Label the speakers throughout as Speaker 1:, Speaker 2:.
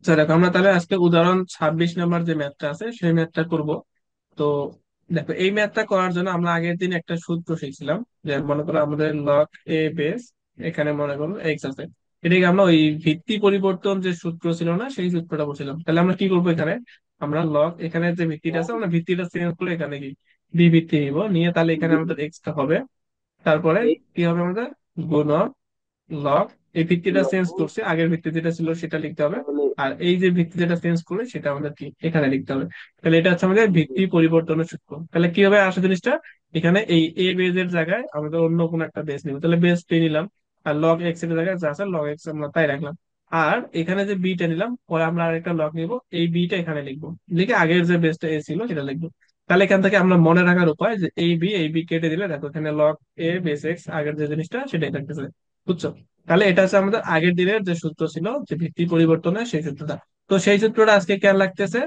Speaker 1: আচ্ছা দেখো, আমরা তাহলে আজকে উদাহরণ 26 নম্বর যে ম্যাথটা আছে সেই ম্যাথটা করব। তো দেখো, এই ম্যাথটা করার জন্য আমরা আগের দিন একটা সূত্র শিখছিলাম। যে মনে করো আমাদের লগ এ বেস, এখানে মনে করো এক্স আছে। এটাকে আমরা ওই ভিত্তি পরিবর্তন যে সূত্র ছিল না, সেই সূত্রটা বলছিলাম। তাহলে আমরা কি করবো এখানে, আমরা লগ এখানে যে ভিত্তিটা আছে আমরা ভিত্তিটা চেঞ্জ করে এখানে কি বি ভিত্তি নিব, নিয়ে তাহলে এখানে আমাদের এক্সটা হবে। তারপরে কি হবে আমাদের, গুণন লগ, এই ভিত্তিটা চেঞ্জ করছে, আগের ভিত্তি যেটা ছিল সেটা লিখতে হবে।
Speaker 2: তাহলে
Speaker 1: আর এই যে ভিত্তি যেটা চেঞ্জ করে সেটা আমাদের কি এখানে লিখতে হবে। তাহলে এটা হচ্ছে আমাদের ভিত্তি পরিবর্তনের সূত্র। তাহলে কি হবে আসলে জিনিসটা, এখানে এই এ বেজ এর জায়গায় আমাদের অন্য কোনো একটা বেস নিব, তাহলে বেস টি নিলাম। আর লগ এক্স এর জায়গায় যা আছে লগ এক্স আমরা তাই রাখলাম। আর এখানে যে বিটা নিলাম, পরে আমরা আরেকটা লগ নিব, এই বিটা এখানে লিখবো, লিখে আগের যে বেসটা এ ছিল সেটা লিখবো। তাহলে এখান থেকে আমরা মনে রাখার উপায় যে এই বি কেটে দিলে দেখো এখানে লগ এ বেস এক্স আগের যে জিনিসটা সেটাই থাকতেছে। বুঝছো? তাহলে এটা হচ্ছে আমাদের আগের দিনের যে সূত্র ছিল, যে ভিত্তি পরিবর্তনের সেই সূত্রটা। তো সেই সূত্রটা আজকে কেন লাগতেছে,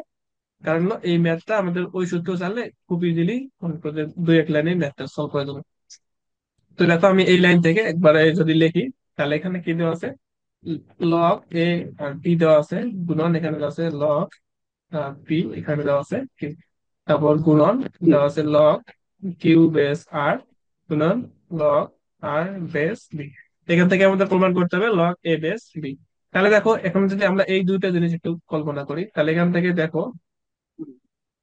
Speaker 1: কারণ হলো এই ম্যাথটা আমাদের ওই সূত্র জানলে খুব ইজিলি মনে করো যে দুই এক লাইনে ম্যাথটা সলভ করে দেবো। তো দেখো আমি এই লাইন থেকে একবারে যদি লিখি, তাহলে এখানে কি দেওয়া আছে, লগ এ আর পি দেওয়া আছে, গুণন এখানে দেওয়া আছে লগ পি, এখানে দেওয়া আছে কিউ। তারপর গুণন দেওয়া আছে লগ কিউ বেস আর, গুণন লগ আর বেস বি। এখান থেকে আমাদের প্রমাণ করতে হবে লগ এ বেস বি। তাহলে দেখো এখন যদি আমরা এই দুইটা জিনিস একটু কল্পনা করি, তাহলে এখান থেকে দেখো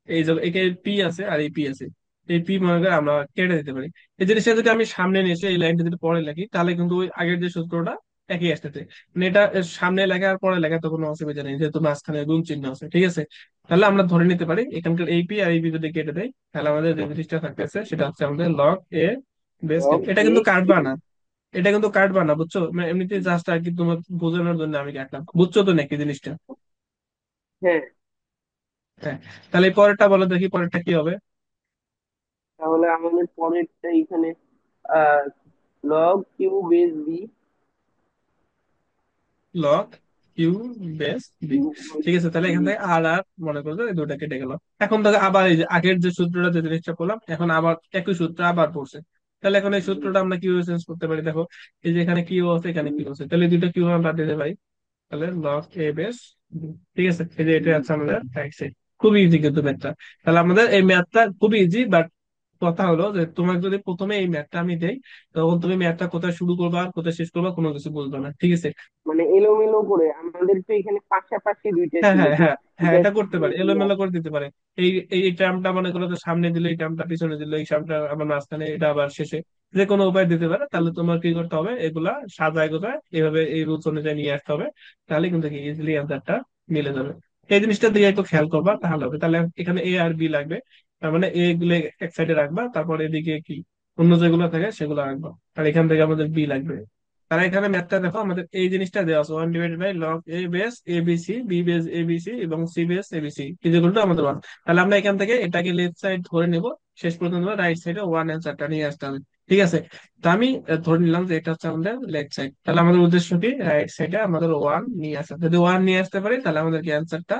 Speaker 1: এই যে একে পি আছে আর এই পি আছে, এই পি মনে করে আমরা কেটে দিতে পারি। এই জিনিসটা যদি আমি সামনে নিয়ে এসে এই লাইনটা যদি পরে লিখি, তাহলে কিন্তু ওই আগের যে সূত্রটা একই আসতেছে। মানে এটা সামনে লেখা আর পরে লেখা তো কোনো অসুবিধা নেই, যেহেতু মাঝখানে গুণ চিহ্ন আছে। ঠিক আছে, তাহলে আমরা ধরে নিতে পারি এখানকার এই পি আর এই পি যদি কেটে দেয়, তাহলে আমাদের যে জিনিসটা থাকতেছে সেটা হচ্ছে আমাদের log A base
Speaker 2: log
Speaker 1: ten. এটা
Speaker 2: এ
Speaker 1: কিন্তু কাটবা না, এটা কিন্তু কাটবা না, বুঝছো? মানে এমনিতে জাস্ট আর কি তোমার বোঝানোর জন্য আমি কাটলাম, বুঝছো তো নাকি জিনিসটা?
Speaker 2: হ্যাঁ।
Speaker 1: হ্যাঁ। তাহলে এই পরেরটা বলো দেখি, পরেরটা কি হবে।
Speaker 2: তাহলে আমাদের পরেরটা এখানে আহ log Q base B.
Speaker 1: Log Q base B. ঠিক আছে, তাহলে এখান থেকে আর আর মনে করো এই দুটা কেটে গেল। এখন দেখো আবার এই যে আগের যে সূত্রটা যে জিনিসটা করলাম, এখন আবার একই সূত্র আবার পড়ছে। তাহলে এখন এই সূত্রটা আমরা কিভাবে চেঞ্জ করতে পারি, দেখো এই যে এখানে কিউ আছে এখানে কিউ আছে, তাহলে এই দুটো কিউ আমরা বাদ দিতে পারি। তাহলে লগ এ বেস বি। ঠিক আছে, এই যে এটা আছে আমাদের রাইট সাইড। খুবই ইজি কিন্তু ম্যাথটা। তাহলে আমাদের এই ম্যাথটা খুবই ইজি, বাট কথা হলো যে তোমাকে যদি প্রথমে এই ম্যাথটা আমি দেই, তখন তুমি ম্যাথটা কোথায় শুরু করবা আর কোথায় শেষ করবা কোনো কিছু বুঝবে না। ঠিক আছে।
Speaker 2: মানে এলোমেলো করে আমাদের তো এখানে পাশাপাশি দুইটা
Speaker 1: হ্যাঁ
Speaker 2: ছিল,
Speaker 1: হ্যাঁ
Speaker 2: তো
Speaker 1: হ্যাঁ হ্যাঁ,
Speaker 2: এটা
Speaker 1: এটা করতে
Speaker 2: সামনে
Speaker 1: পারে,
Speaker 2: দিয়ে
Speaker 1: এলোমেলো
Speaker 2: আসে।
Speaker 1: করে দিতে পারে। এই এই টার্মটা মনে করো তো সামনে দিলে, এই টার্মটা পিছনে দিলে, এই টার্মটা আবার মাঝখানে, এটা আবার শেষে, যে কোনো উপায় দিতে পারে। তাহলে তোমার কি করতে হবে, এগুলা সাজায় গোছায় এভাবে এই রুলস অনুযায়ী নিয়ে আসতে হবে। তাহলে কিন্তু কি ইজিলি অ্যান্সারটা মিলে যাবে। এই জিনিসটা দিয়ে একটু খেয়াল করবা তাহলে হবে। তাহলে এখানে এ আর বি লাগবে, তার মানে এ গুলো এক সাইডে রাখবা, তারপর এদিকে কি অন্য যেগুলো থাকে সেগুলো রাখবা। আর এখান থেকে আমাদের বি লাগবে। তারা এখানে ম্যাথটা দেখো, আমাদের এই জিনিসটা দেওয়া আছে 1/বাই log A base A B C, B base A B C এবং C base A B C equal to আমাদের 1। তাহলে আমরা এখান থেকে এটাকে লেফট সাইড ধরে নেব, শেষ পর্যন্ত রাইট সাইডে ওয়ান অ্যান্সারটা নিয়ে আসতে হবে। ঠিক আছে, তো আমি ধরে নিলাম যে এটা হচ্ছে আমাদের লেফট সাইড। তাহলে আমাদের উদ্দেশ্য কি, রাইট সাইডে আমাদের ওয়ান নিয়ে আসা। যদি ওয়ান নিয়ে আসতে পারি তাহলে আমাদের কি অ্যান্সারটা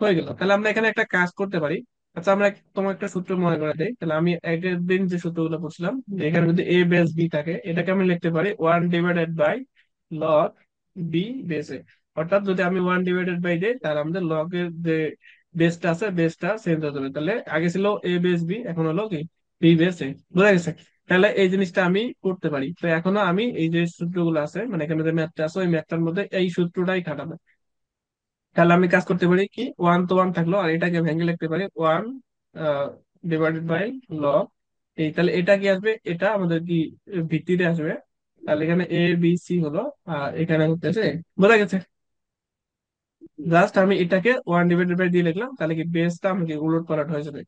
Speaker 1: হয়ে গেল। তাহলে আমরা এখানে একটা কাজ করতে পারি। আচ্ছা, আমরা তোমার একটা সূত্র মনে করে দিই। তাহলে আমি আগের দিন যে সূত্রগুলো পড়ছিলাম, যে এখানে যদি এ বেস বি থাকে, এটাকে আমি লিখতে পারি 1/বাই লগ বি বেসে। অর্থাৎ যদি আমি 1/বাই দিই, তাহলে আমাদের লগ এর যে বেসটা আছে বেসটা চেঞ্জ হয়ে যাবে। তাহলে আগে ছিল এ বেস বি, এখন হলো কি বি বেস এ। বুঝা গেছে? তাহলে এই জিনিসটা আমি করতে পারি। তো এখনো আমি এই যে সূত্রগুলো আছে, মানে এখানে যে ম্যাথটা আছে ওই ম্যাথটার মধ্যে এই সূত্রটাই খাটাবো। তাহলে আমি কাজ করতে পারি কি, ওয়ান তো ওয়ান থাকলো, আর এটাকে ভেঙে লিখতে পারি ওয়ান ডিভাইডেড বাই লগ এই। তাহলে এটা কি আসবে, এটা আমাদের কি ভিত্তিতে আসবে। তাহলে এখানে এ বি সি হলো, আর এখানে হচ্ছে, বোঝা গেছে? জাস্ট আমি এটাকে 1/বাই দিয়ে লিখলাম, তাহলে কি বেসটা আমাকে উলট পালট হয়ে যাবে।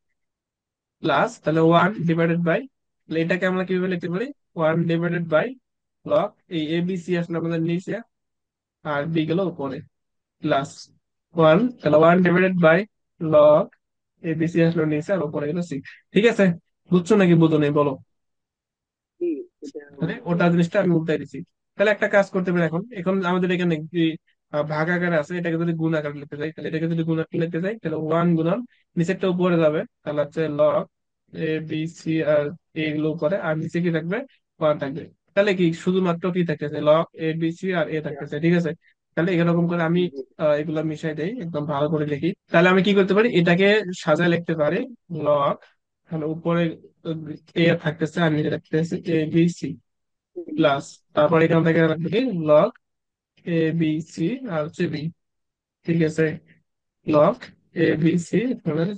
Speaker 1: প্লাস তাহলে 1/বাই, এটাকে আমরা কিভাবে লিখতে পারি, 1/বাই লগ এই এ বি সি আসলে আমাদের নিচে, আর বি গেল উপরে, প্লাস ওয়ান। তাহলে 1/বাই লগ এবিসি আসলো নিচে, আর উপরে গেল সি। ঠিক আছে, বুঝছো নাকি বুঝো নেই বলো?
Speaker 2: কি এটা
Speaker 1: মানে ওটা জিনিসটা আমি উল্টাই দিছি। তাহলে একটা কাজ করতে পারি, এখন এখন আমাদের এখানে কি ভাগ আকারে আছে, এটাকে যদি গুণ আকারে লিখতে চাই, তাহলে এটাকে যদি গুণ আকারে লিখতে চাই, তাহলে ওয়ান গুণন নিচেরটা উপরে যাবে, তাহলে হচ্ছে লগ এ বি সি আর এগুলো উপরে, আর নিচে কি থাকবে, ওয়ান থাকবে। তাহলে কি শুধুমাত্র কি থাকতেছে, লগ এ বি সি আর এ থাকতেছে। ঠিক আছে, তাহলে এরকম করে আমি এগুলা মিশাই দেই, একদম ভালো করে লিখি। তাহলে আমি কি করতে পারি, এটাকে সাজায় লিখতে পারি লগ, তাহলে উপরে এ থাকতেছে, আমি রাখতেছি এ বি সি প্লাস, তারপর এখান থেকে রাখবো কি লগ এ বি সি আর হচ্ছে বি। ঠিক আছে, লক এ বি সি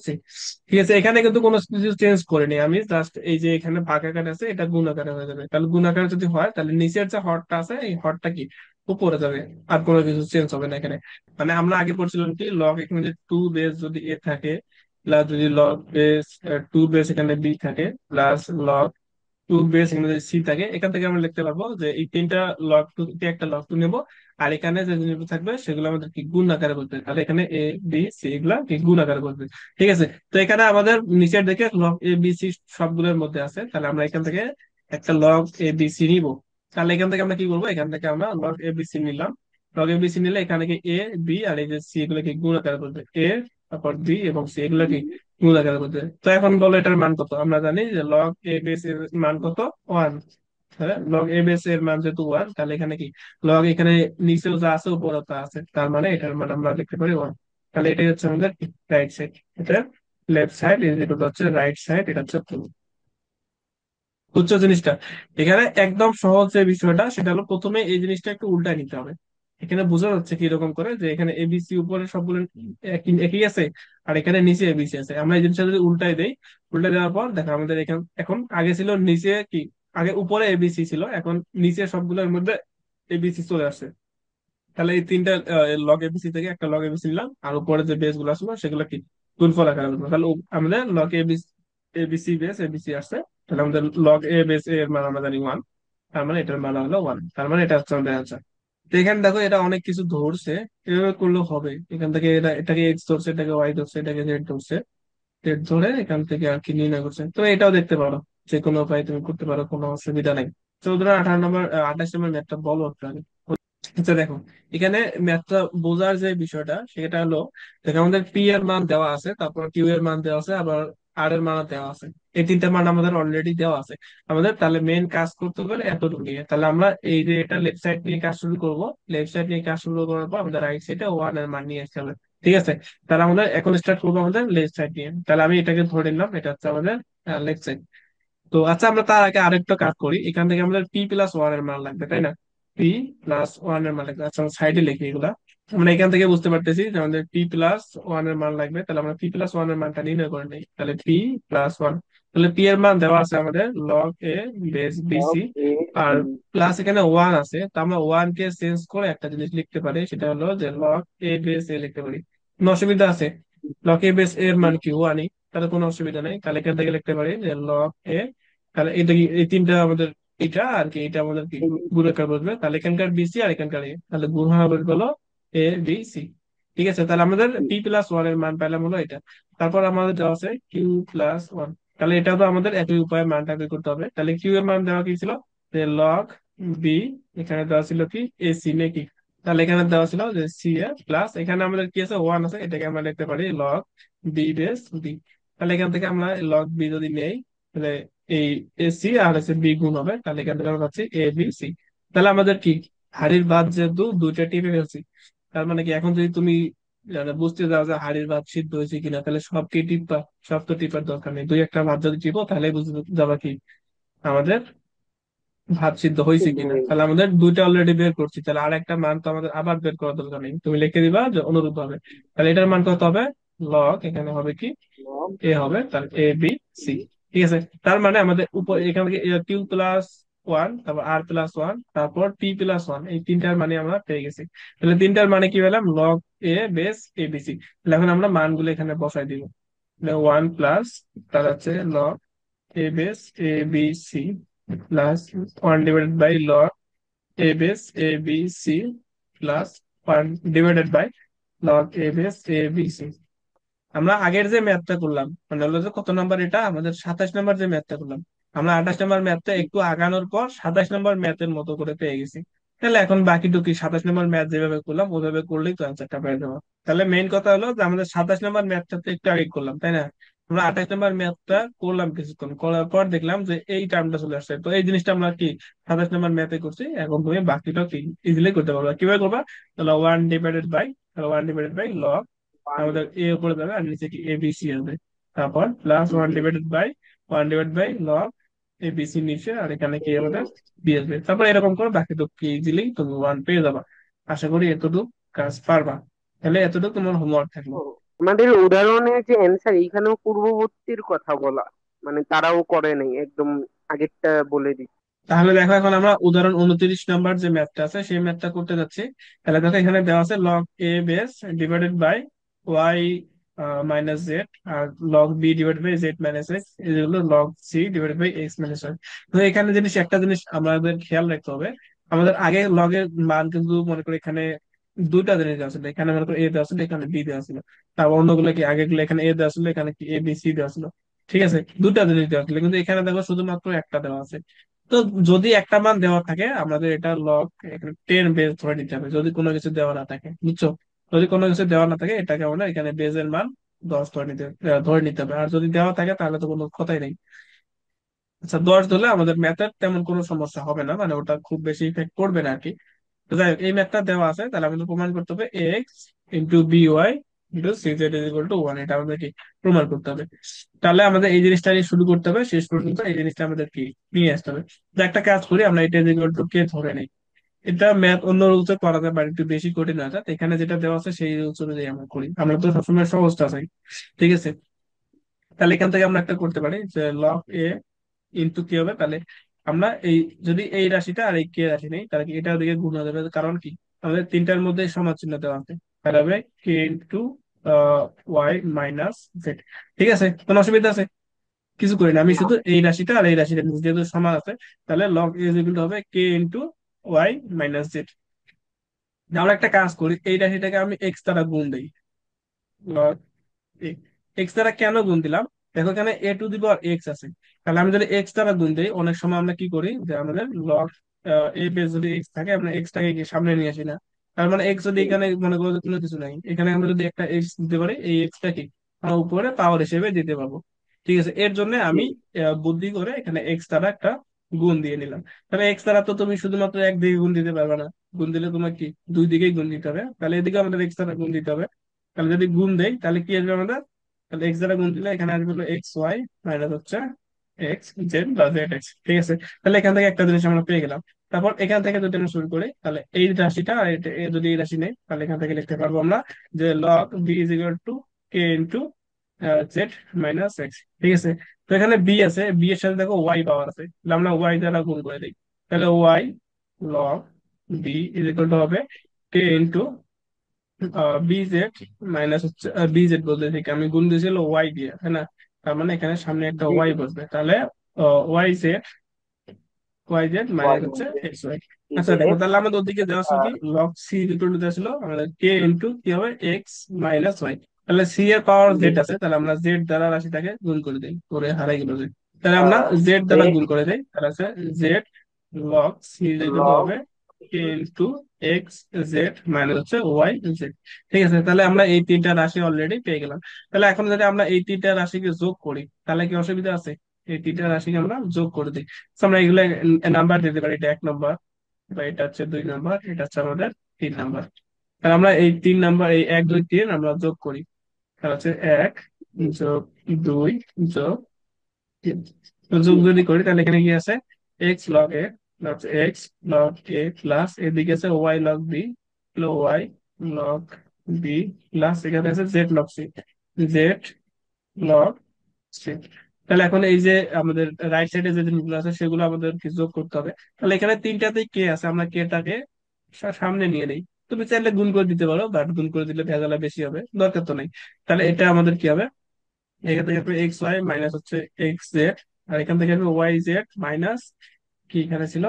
Speaker 1: সি। ঠিক আছে, এখানে কিন্তু কোনো কিছু চেঞ্জ করিনি আমি, জাস্ট এই যে এখানে ভাগাকার আছে এটা গুণাকারে হয়ে যাবে, তাহলে গুণাকারে যদি হয় তাহলে নিচের যে হরটা আছে এই হরটা কি উপরে যাবে, আর কোনো কিছু চেঞ্জ হবে না এখানে। মানে আমরা আগে পড়ছিলাম কি লগ এখানে যে টু বেস যদি এ থাকে, প্লাস যদি লগ বেস টু বেস এখানে বি থাকে, প্লাস লগ টু বেস এখানে সি থাকে, এখান থেকে আমরা লিখতে পারবো যে এই তিনটা লগ টু একটা লগ টু নেবো, আর এখানে যে জিনিসগুলো থাকবে সেগুলো আমাদের কি গুণ আকারে বলবে, তাহলে এখানে এ বি সি এগুলা কি গুণ আকারে বলবে। ঠিক আছে, তো এখানে আমাদের নিচের দিকে লগ এ বি সি সবগুলোর মধ্যে আছে, তাহলে আমরা এখান থেকে একটা লগ এ বি সি নিব। তাহলে এখান থেকে আমরা কি করবো, এখান থেকে আমরা লগ এ বি সি নিলাম। লগ এ বি সি নিলে এখানে কি এ বি আর এই যে সি এগুলো কি গুণ আকারে বলবে, এ তারপর বি এবং সি এগুলো কি গুণ আকারে বলবে। তো এখন বলো এটার মান কত, আমরা জানি যে লগ এ বেস এর মান কত, ওয়ান। হ্যাঁ, লগ এ বেস এর মান যেহেতু ওয়ান, তাহলে এখানে কি লগ এখানে নিচেও যা আছে উপরেও তা আছে, তার মানে এটার মান আমরা লিখতে পারি ওয়ান। তাহলে এটাই হচ্ছে আমাদের রাইট সাইড, এটা লেফট সাইড, এটা হচ্ছে রাইট সাইড, এটা হচ্ছে ট্রু। বুঝছো জিনিসটা? এখানে একদম সহজ যে বিষয়টা সেটা হলো প্রথমে এই জিনিসটা একটু উল্টায় নিতে হবে। এখানে বোঝা যাচ্ছে কি এরকম করে যে এখানে এবিসি উপরে সবগুলো একই একই আছে, আর এখানে নিচে এবিসি আছে। আমরা এই জিনিসটা যদি উল্টাই দেই, উল্টাই দেওয়ার পর দেখো আমাদের এখানে এখন আগে ছিল নিচে কি, আগে উপরে এবিসি ছিল, এখন নিচে সবগুলোর মধ্যে এবিসি চলে আসছে। তাহলে এই তিনটা লগ এবিসি থেকে একটা লগ এবিসি নিলাম, আর উপরে যে বেস গুলো আসলো সেগুলো কি গুণফল আকারে লিখবো। তাহলে আমাদের log ABC ABC base ABC আসছে, তাহলে আমাদের লগ এ বেস এর মান আমরা জানি ওয়ান, তার মানে এটার মান হলো ওয়ান, তার মানে এটা হচ্ছে আমাদের অ্যান্সার। তো এখানে দেখো এটা অনেক কিছু ধরছে, এভাবে করলেও হবে। এখান থেকে এটা এটাকে এক্স ধরছে, এটাকে ওয়াই ধরছে, এটাকে জেড ধরছে, জেড ধরে এখান থেকে আর কি নির্ণয় করছে। তো এটাও দেখতে পারো, যে কোনো উপায় তুমি করতে পারো, কোনো অসুবিধা নেই। তো ধরো 18 নম্বর 28 নম্বর ম্যাথটা বলো একটু আগে। আচ্ছা দেখো, এখানে ম্যাথটা বোঝার যে বিষয়টা সেটা হলো, দেখো আমাদের পি এর মান দেওয়া আছে, তারপর কিউ এর মান দেওয়া আছে, আবার আর এর মান দেওয়া আছে। এই তিনটা মান আমাদের অলরেডি দেওয়া আছে আমাদের। তাহলে মেন কাজ করতে হবে এতটুকু নিয়ে, তাহলে আমরা এই যে এটা লেফট সাইড নিয়ে কাজ শুরু করবো। লেফট সাইড নিয়ে কাজ শুরু করার পর আমাদের রাইট সাইডে ওয়ান এর মান নিয়ে আসতে হবে। ঠিক আছে, তাহলে আমাদের এখন স্টার্ট করবো আমাদের লেফট সাইড নিয়ে। তাহলে আমি এটাকে ধরে নিলাম, এটা হচ্ছে আমাদের লেফট সাইড। তো আচ্ছা, আমরা তার আগে আরেকটা কাজ করি, এখান থেকে আমাদের পি প্লাস ওয়ান এর মান লাগবে, তাই না? পি প্লাস ওয়ান এর মান লাগবে। আচ্ছা, সাইডে লিখি এগুলা। আমরা এখান থেকে বুঝতে পারতেছি যে আমাদের পি প্লাস ওয়ান এর মান লাগবে, তাহলে আমরা পি প্লাস ওয়ান এর মানটা নির্ণয় করে নিই। তাহলে পি প্লাস ওয়ান, তাহলে পি এর মান দেওয়া আছে আমাদের log A base
Speaker 2: log
Speaker 1: BC,
Speaker 2: A
Speaker 1: R
Speaker 2: B.
Speaker 1: Plus এখানে ওয়ান আছে, তো আমরা ওয়ান কে চেঞ্জ করে একটা জিনিস লিখতে পারি, সেটা হলো যে লগ এ বেস এ লিখতে পারি। কোনো অসুবিধা আছে? লগ এ বেস এর মান কি ওয়ানই, তাহলে কোনো অসুবিধা নেই। তাহলে এখান থেকে লিখতে পারি যে লগ এ, তাহলে এটা কি এই তিনটা আমাদের, এটা আর কি এটা আমাদের কি গুণাকার বসবে, তাহলে এখানকার বিসি আর এখানকার এ, তাহলে গুণ হবে হলো এ বি সি। ঠিক আছে, তাহলে আমাদের পি প্লাস ওয়ান এর মান পেলাম হলো এটা। তারপর আমাদের দেওয়া আছে কিউ প্লাস ওয়ান, তাহলে এটা তো আমাদের একই উপায়ে মানটা বের করতে হবে। তাহলে কিউ এর মান দেওয়া কি ছিল, যে লগ বি, এখানে দেওয়া ছিল কি এ সি নাকি, তাহলে এখানে দেওয়া ছিল যে সি এ প্লাস এখানে আমাদের কি আছে ওয়ান আছে, এটাকে আমরা লিখতে পারি লগ বি বেস বি। তাহলে এখান থেকে আমরা লগ বি যদি নেই, তাহলে এই এ সি আর এসে বি গুণ হবে, তাহলে এখান থেকে আমরা পাচ্ছি এ বি সি। তাহলে আমাদের কি হাড়ির ভাত যেহেতু দুইটা টিপে ফেলছি, তার মানে কি এখন যদি তুমি বুঝতে যাও যে হাড়ির ভাত সিদ্ধ হয়েছে কিনা, তাহলে সব কি টিপবা? সব তো টিপার দরকার নেই, দুই একটা ভাত যদি টিপো তাহলে বুঝতে যাবা কি আমাদের ভাত সিদ্ধ হয়েছে
Speaker 2: সিদ্ধ
Speaker 1: কিনা।
Speaker 2: হয়ে
Speaker 1: তাহলে আমাদের দুইটা অলরেডি বের করছি, তাহলে আর একটা মান তো আমাদের আবার বের করার দরকার নেই, তুমি লিখে দিবা যে অনুরূপ হবে। তাহলে এটার মান কত হবে, লগ এখানে হবে কি
Speaker 2: লগ
Speaker 1: এ হবে, তাহলে এ বি সি। ঠিক আছে, তার মানে আমাদের উপর
Speaker 2: বি।
Speaker 1: এখান থেকে কিউ প্লাস ওয়ান, তারপর আর প্লাস ওয়ান, তারপর পি প্লাস ওয়ান, এই তিনটার মানে আমরা পেয়ে গেছি। তাহলে তিনটার মানে কি পেলাম, log A base A B C. তাহলে এখন আমরা মানগুলো এখানে বসাই দিব, ওয়ান প্লাস, তার হচ্ছে log A base A B C plus one divided by log A base A B C plus one divided by log A base A B C. আমরা আগের যে ম্যাথটা করলাম, মানে হলো যে কত নাম্বার, এটা আমাদের 27 নম্বর যে ম্যাথটা করলাম, আমরা 28 নম্বর ম্যাথটা একটু আগানোর পর 27 নম্বর ম্যাথের মতো করে পেয়ে গেছি। তাহলে এখন বাকিটুকু 27 নম্বর ম্যাথ যেভাবে করলাম ওইভাবে করলেই তো অ্যান্সারটা পেয়ে যাবো। তাহলে মেইন কথা হলো যে আমাদের 27 নম্বর ম্যাথটা তো একটু আগে করলাম, তাই না? আমরা 28 নম্বর ম্যাথটা করলাম, কিছুক্ষণ করার পর দেখলাম যে এই টার্মটা চলে আসছে। তো এই জিনিসটা আমরা কি 27 নম্বর ম্যাথে করছি, এখন তুমি বাকিটাও কি ইজিলি করতে পারবা। কিভাবে করবা? তাহলে 1/, লগ,
Speaker 2: ওয়ান।
Speaker 1: আমাদের এ উপরে যাবে আর নিচে কি এ বি সি আসবে, তারপর plus one divided by log A B C নিচে, আর এখানে কি আমাদের বি আসবে। তারপর এরকম করে বাকিটুকু কি ইজিলি তুমি ওয়ান পেয়ে যাবা। আশা করি এতটুকু কাজ পারবা। তাহলে এতটুকু তোমার হোমওয়ার্ক থাকলো।
Speaker 2: ও, আমাদের উদাহরণের যে অ্যান্সার এইখানেও পূর্ববর্তীর কথা বলা, মানে তারাও করে নাই, একদম আগেরটা বলে দিচ্ছে।
Speaker 1: তাহলে দেখো, এখন আমরা উদাহরণ 29 নম্বর যে ম্যাথটা আছে সেই ম্যাথটা করতে যাচ্ছি। তাহলে দেখো এখানে দেওয়া আছে log A base divided by Y minus Z, আর log B divided by Z minus X, এই হলো log C divided by X minus Y. তো এখানে একটা জিনিস আমাদের খেয়াল রাখতে হবে, আমাদের আগে লগের মান কিন্তু মনে করি এখানে দুইটা জিনিস দেওয়া ছিল, এখানে মনে করি এ দেওয়া ছিল, এখানে বি দেওয়া ছিল। তারপর অন্যগুলো কি আগে গুলো এখানে এ দেওয়া ছিল, এখানে কি এ বি সি দেওয়া ছিল। ঠিক আছে, দুটা জিনিস দেওয়া ছিল, কিন্তু এখানে দেখো শুধুমাত্র একটা দেওয়া আছে। তো যদি একটা মান দেওয়া থাকে আমাদের এটা লগ এখানে 10 বেস ধরে নিতে হবে, যদি কোনো কিছু দেওয়া না থাকে, বুঝছো? যদি কোনো কিছু দেওয়া না থাকে এটাকে আমরা এখানে বেজের মান 10 ধরে নিতে হবে। আর যদি দেওয়া থাকে তাহলে তো কোনো কথাই নেই। আচ্ছা, 10 ধরলে আমাদের ম্যাথের তেমন কোনো সমস্যা হবে না, মানে ওটা খুব বেশি ইফেক্ট করবে না আর কি। তো যাই হোক, এই ম্যাথটা দেওয়া আছে, তাহলে আমাদের প্রমাণ করতে হবে X into B Y into C Z is equal to one, এটা আমাদের কি প্রমাণ করতে হবে। তাহলে আমাদের এই জিনিসটা নিয়ে শুরু করতে হবে, শেষ পর্যন্ত এই জিনিসটা আমাদের কি নিয়ে আসতে হবে। তো একটা কাজ করি, আমরা এটা ইজ ইকুয়াল টু কে ধরে নিই। এটা ম্যাথ অন্য রুলসে করা যায়, বাট একটু বেশি কঠিন হয়ে যায়। তো এখানে যেটা দেওয়া আছে সেই রুলস অনুযায়ী আমরা করি, আমরা তো সবসময় সহজটা চাই। ঠিক আছে, তাহলে এখান থেকে আমরা একটা করতে পারি যে লগ এ ইনটু কি হবে, তাহলে আমরা এই যদি এই রাশিটা আর এই কে রাশি নেই, তাহলে কি এটা ওদিকে গুণ হয়ে যাবে, কারণ কি আমাদের তিনটার মধ্যে সমান চিহ্ন দেওয়া আছে। তাহলে হবে K into Y minus Z. ঠিক আছে, কোনো অসুবিধা আছে? কিছু করি না, আমি
Speaker 2: না।
Speaker 1: শুধু এই রাশিটা আর এই রাশিটা নিচ্ছি, যেহেতু সমান আছে। তাহলে লগ এ ইকুয়াল টু হবে K into Y minus Z. আমরা একটা কাজ করি, এই রাশিটাকে আমি এক্স দ্বারা গুণ দিই। এক্স দ্বারা কেন গুণ দিলাম? দেখো এখানে এ টু দি পাওয়ার এক্স আছে, তাহলে আমি যদি এক্স দ্বারা গুণ দিই, অনেক সময় আমরা কি করি যে আমাদের লগ এ বেস যদি এক্স থাকে আমরা এক্সটাকে সামনে নিয়ে আসি না। তার মানে এক্স যদি এখানে মনে করো যে কোনো কিছু নাই, এখানে আমরা যদি একটা এক্স দিতে পারি, এই এক্সটা কি আমরা উপরে পাওয়ার হিসেবে দিতে পারবো। ঠিক আছে, এর জন্য আমি বুদ্ধি করে এখানে এক্স দ্বারা একটা গুণ দিয়ে নিলাম। তাহলে এক্স দ্বারা তো তুমি শুধুমাত্র একদিকে গুণ দিতে পারবে না, গুণ দিলে তোমার কি দুই দিকেই গুণ দিতে হবে, তাহলে এদিকে আমাদের এক্স দ্বারা গুণ দিতে হবে। তাহলে যদি গুণ দেই তাহলে কি আসবে আমাদের? তাহলে এক্স দ্বারা গুণ দিলে এখানে আসবে হলো এক্স ওয়াই মাইনাস হচ্ছে এক্স জেড বা জেড এক্স। ঠিক আছে, তাহলে এখান থেকে একটা জিনিস আমরা পেয়ে গেলাম। তারপর এখান থেকে যদি আমরা শুরু করি, তাহলে এই রাশিটা আর যদি এই রাশি নেই, তাহলে এখান থেকে লিখতে পারবো আমরা যে log B is equal to K into Z minus X. ঠিক আছে, তো এখানে বি আছে, বি এর সাথে দেখো ওয়াই পাওয়ার আছে, তাহলে আমরা ওয়াই দ্বারা গুণ করে দিই। তাহলে Y log B is equal to হবে কে ইন্টু বিজেড মাইনাস হচ্ছে বিজেড বলতে ঠিক আমি গুণ দিয়েছিল ওয়াই দিয়ে, তাই না? তার মানে এখানে সামনে একটা
Speaker 2: জি।
Speaker 1: ওয়াই বসবে, তাহলে ওয়াই জেড
Speaker 2: ওয়াই
Speaker 1: মাইনাস হচ্ছে
Speaker 2: মাইনাস
Speaker 1: এক্স ওয়াই। আচ্ছা দেখো,
Speaker 2: ইজেড।
Speaker 1: তাহলে আমাদের ওদিকে দেওয়া ছিল কি লগ সি ইকুয়াল টু দেওয়া ছিল আমাদের কে ইন্টু কি হবে এক্স মাইনাস ওয়াই। তাহলে সি এর পাওয়ার জেড আছে, তাহলে আমরা জেড দ্বারা রাশিটাকে গুণ করে দিই, করে হারাই গেল যে। তাহলে আমরা জেড দ্বারা
Speaker 2: জেড
Speaker 1: গুণ করে দিই, তাহলে আছে Z log C equal to
Speaker 2: log.
Speaker 1: হবে K into X Z minus হচ্ছে ওয়াই জেড। ঠিক আছে, তাহলে আমরা এই তিনটা রাশি অলরেডি পেয়ে গেলাম। তাহলে এখন যদি আমরা এই তিনটা রাশিকে যোগ করি তাহলে কি অসুবিধা আছে? এই তিনটা রাশিকে আমরা যোগ করে দিই। So, আমরা এগুলো নাম্বার দিতে পারি, এটা 1 নম্বর, বা এটা হচ্ছে 2 নম্বর, এটা হচ্ছে আমাদের 3 নম্বর। তাহলে আমরা এই 3 নম্বর, এই 1 2 3 আমরা যোগ করি। তাহলে হচ্ছে 1 যোগ 2 যোগ 3। তো যোগ যদি করি তাহলে এখানে কি আছে? X log A plus X log A plus এদিকে আছে Y log B, Y log B plus এখানে আছে Z log C, Z log C. তাহলে এখন এই যে আমাদের রাইট সাইডে যে জিনিসগুলো আছে সেগুলো আমাদের কি যোগ করতে হবে। তাহলে এখানে তিনটাতেই কে আছে, আমরা কে টাকে সামনে নিয়ে নেই। তুমি চাইলে গুণ করে দিতে পারো, বাট গুণ করে দিলে ভেজালা বেশি হবে, দরকার তো নেই। তাহলে এটা আমাদের কি হবে? এখান থেকে আসবে এক্স ওয়াই মাইনাস হচ্ছে এক্স জেড, আর এখান থেকে আসবে ওয়াই জেড মাইনাস কি এখানে ছিল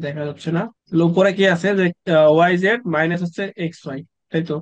Speaker 1: দেখা যাচ্ছে না, তাহলে উপরে কি আছে যে ওয়াই জেড মাইনাস হচ্ছে এক্স ওয়াই, তাই তো?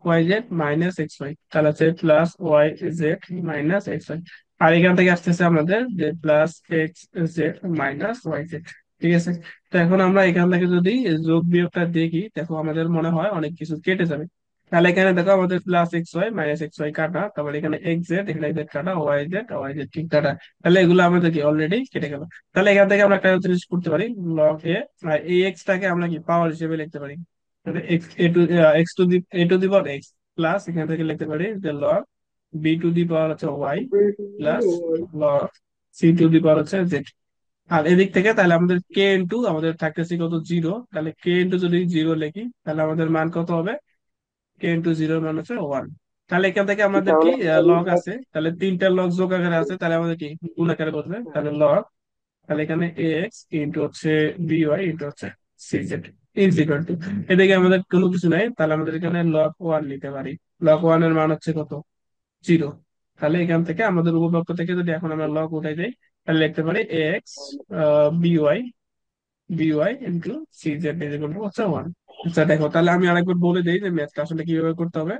Speaker 1: Y Z minus X Y, তাহলে আছে plus Y Z minus X Y. আর এখান থেকে আসতেছে আমাদের যে plus X Z minus Y Z. ঠিক আছে, তো এখন আমরা এখান থেকে যদি যোগ বিয়োগটা দেখি, দেখো আমাদের মনে হয় অনেক কিছু কেটে যাবে। তাহলে এখানে দেখো আমাদের plus X Y minus X Y কাটা, তারপরে এখানে এক্স জেড, এখানে জেড কাটা, ওয়াই জেড ঠিক কাটা। তাহলে এগুলো আমাদের কি অলরেডি কেটে গেল। তাহলে এখান থেকে আমরা একটা জিনিস করতে পারি, লগ এ, আর এই এক্স টাকে আমরা কি পাওয়ার হিসেবে লিখতে পারি, X A to X to the A to the power X, plus এখান থেকে লিখতে পারি যে log B to the power হচ্ছে Y, plus log C to the power হচ্ছে জেড। আর এদিক থেকে তাহলে আমাদের কে ইন্টু আমাদের থাকতেছে কত, জিরো। তাহলে কে ইন্টু যদি জিরো লিখি তাহলে আমাদের মান কত হবে, কে ইন্টু জিরো মান হচ্ছে ওয়ান। তাহলে এখান থেকে আমাদের কি
Speaker 2: তাহলে
Speaker 1: লগ আছে, তাহলে তিনটা লগ যোগ আকারে আছে, তাহলে আমাদের কি গুণ আকারে বসবে, তাহলে লগ, তাহলে এখানে এক্স ইন্টু হচ্ছে বি ওয়াই ইন্টু হচ্ছে C Z is equal to, এদিকে আমাদের কোনো কিছু নাই, তাহলে আমাদের এখানে লগ ওয়ান নিতে পারি। লগ ওয়ান এর মান হচ্ছে কত, জিরো। তাহলে এখান থেকে আমাদের উপপাদ্য থেকে যদি এখন আমরা লগ উঠাই যাই, তাহলে লিখতে পারি X B Y B Y into C Z is equal to হচ্ছে ওয়ান। আচ্ছা দেখো, তাহলে আমি আরেকবার বলে দিই যে ম্যাথটা আসলে কিভাবে করতে হবে।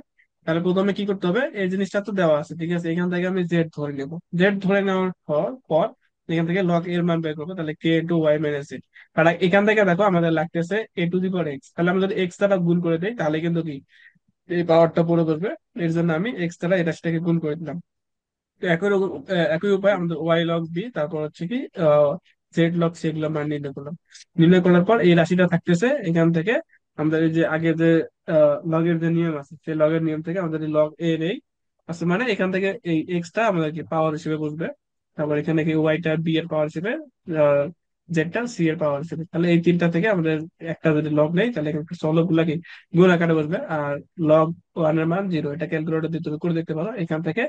Speaker 1: তাহলে প্রথমে কি করতে হবে, এই জিনিসটা তো দেওয়া আছে ঠিক আছে, এখান থেকে আমি জেড ধরে নেব। জেড ধরে নেওয়ার পর এখান থেকে লগ এর মান বের করবো, তাহলে কে টু ওয়াই মাইনাস জেড। আর এখান থেকে দেখো আমাদের লাগতেছে এ টু দি পাওয়ার এক্স, তাহলে আমরা যদি এক্স দ্বারা গুণ করে দিই তাহলে কিন্তু কি এই পাওয়ারটা পড়ে বসবে। এর জন্য আমি এক্স দ্বারা এটার সাথে গুণ করে দিলাম। তো একই উপায় আমাদের ওয়াই লগ বি, তারপর হচ্ছে কি জেড লগ, সেগুলো মান নির্ণয় করলাম। নির্ণয় করার পর এই রাশিটা থাকতেছে এখান থেকে আমাদের এই যে আগে যে লগের যে নিয়ম আছে, সেই লগের নিয়ম থেকে আমাদের লগ এ নেই আছে, মানে এখান থেকে এই এক্সটা আমাদেরকে পাওয়ার হিসেবে বসবে। তারপর এখানে কি ওয়াইটা বি এর পাওয়ার হিসেবে, জেডটা সি এর পাওয়ার হিসেবে। তাহলে এই তিনটা থেকে আমাদের একটা যদি লগ নেই তাহলে এখানে সলব গুলা কি গুণ আকারে বসবে। আর লগ ওয়ান এর মান জিরো, এটা ক্যালকুলেটর দিয়ে তুমি করে দেখতে পারো। এখান থেকে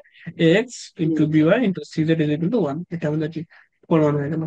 Speaker 1: X into B Y into C Z is equal to one, এটা আমাদের কি প্রমাণ হয়ে গেল।